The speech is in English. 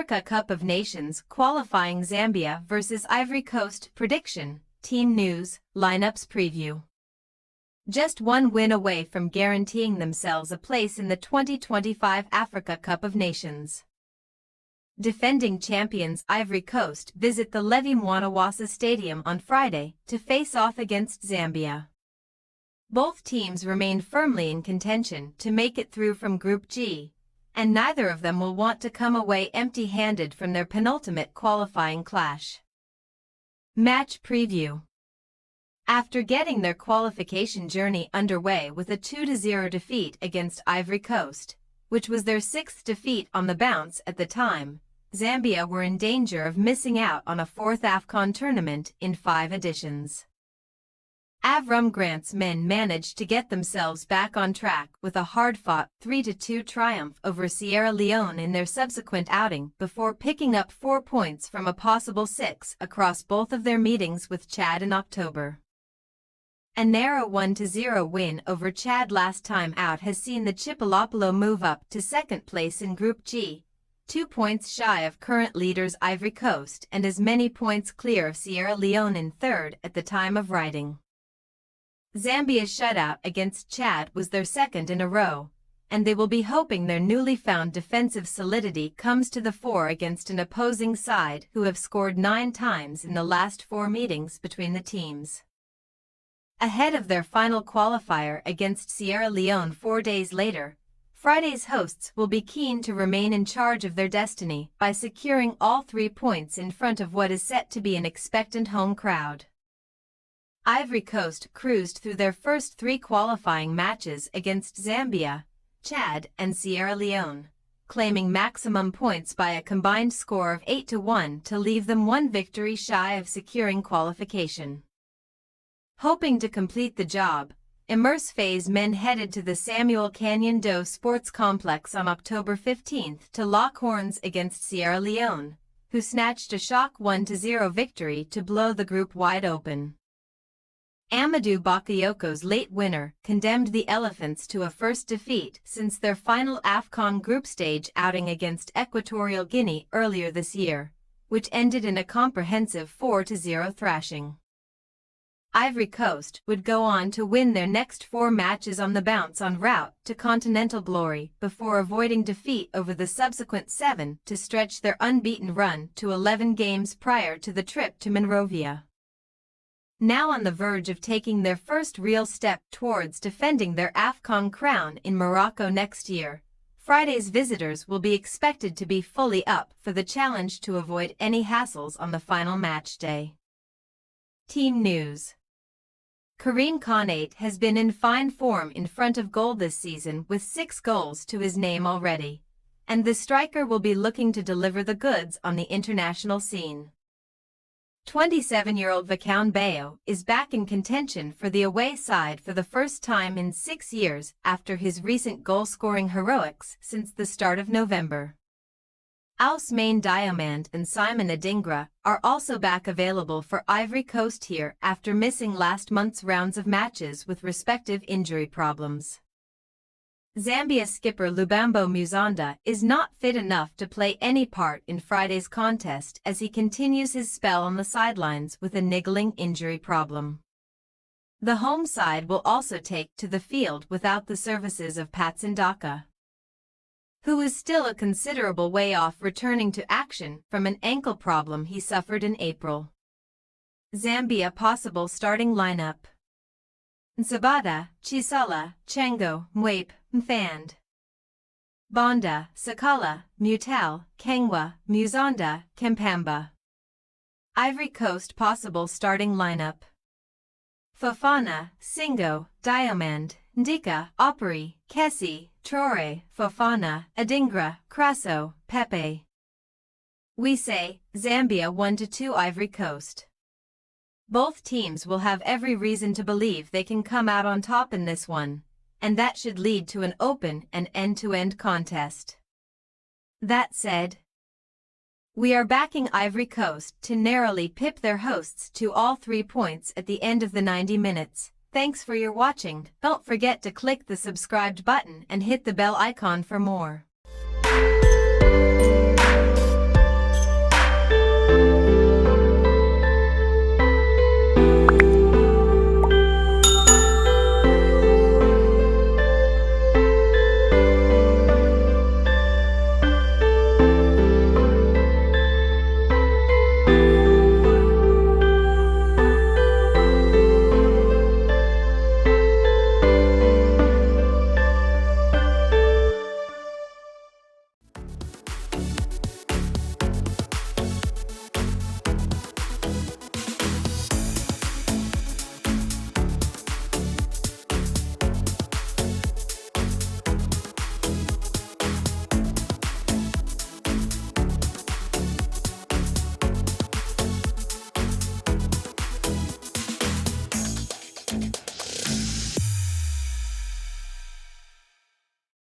Africa Cup of Nations qualifying Zambia vs Ivory Coast prediction, team news, lineups preview. Just one win away from guaranteeing themselves a place in the 2025 Africa Cup of Nations. Defending champions Ivory Coast visit the Levi Mwanawasa Stadium on Friday to face off against Zambia. Both teams remain firmly in contention to make it through from Group G, and neither of them will want to come away empty-handed from their penultimate qualifying clash. Match preview. After getting their qualification journey underway with a 2-0 defeat against Ivory Coast, which was their sixth defeat on the bounce at the time, Zambia were in danger of missing out on a fourth AFCON tournament in 5 editions. Avram Grant's men managed to get themselves back on track with a hard-fought 3-2 triumph over Sierra Leone in their subsequent outing before picking up 4 points from a possible 6 across both of their meetings with Chad in October. A narrow 1-0 win over Chad last time out has seen the Chipolopolo move up to second place in Group G, 2 points shy of current leaders Ivory Coast and as many points clear of Sierra Leone in third at the time of writing. Zambia's shutout against Chad was their second in a row, and they will be hoping their newly found defensive solidity comes to the fore against an opposing side who have scored 9 times in the last 4 meetings between the teams. Ahead of their final qualifier against Sierra Leone 4 days later, Friday's hosts will be keen to remain in charge of their destiny by securing all 3 points in front of what is set to be an expectant home crowd. Ivory Coast cruised through their first 3 qualifying matches against Zambia, Chad, and Sierra Leone, claiming maximum points by a combined score of 8-1 to leave them 1 victory shy of securing qualification. Hoping to complete the job, Immerse Faye's men headed to the Samuel Canyon Doe Sports Complex on October 15 to lock horns against Sierra Leone, who snatched a shock 1-0 victory to blow the group wide open. Amadou Bakayoko's late winner condemned the Elephants to a first defeat since their final AFCON group stage outing against Equatorial Guinea earlier this year, which ended in a comprehensive 4-0 thrashing. Ivory Coast would go on to win their next 4 matches on the bounce en route to continental glory before avoiding defeat over the subsequent 7 to stretch their unbeaten run to 11 games prior to the trip to Monrovia. Now on the verge of taking their first real step towards defending their AFCON crown in Morocco next year, Friday's visitors will be expected to be fully up for the challenge to avoid any hassles on the final match day. Team news. Karim Konate has been in fine form in front of goal this season with 6 goals to his name already, and the striker will be looking to deliver the goods on the international scene. 27-year-old Vicão Bayo is back in contention for the away side for the first time in 6 years after his recent goal-scoring heroics since the start of November. Ousmane Diomande and Simon Adingra are also back available for Ivory Coast here after missing last month's rounds of matches with respective injury problems. Zambia skipper Lubambo Muzonda is not fit enough to play any part in Friday's contest as he continues his spell on the sidelines with a niggling injury problem. The home side will also take to the field without the services of Patson Daka, who is still a considerable way off returning to action from an ankle problem he suffered in April. Zambia possible starting lineup: Nzabata, Chisala, Chango, Mwape, Mfand, Bonda, Sakala, Mutal, Kangwa, Muzonda, Kempamba. Ivory Coast possible starting lineup: Fofana, Singo, Diomande, Ndika, Operi, Kessie, Traore, Fofana, Adingra, Crasso, Pepe. We say, Zambia 1-2 Ivory Coast. Both teams will have every reason to believe they can come out on top in this one, and that should lead to an open and end-to-end contest. That said, we are backing Ivory Coast to narrowly pip their hosts to all 3 points at the end of the 90 minutes. Thanks for your watching. Don't forget to click the subscribed button and hit the bell icon for more.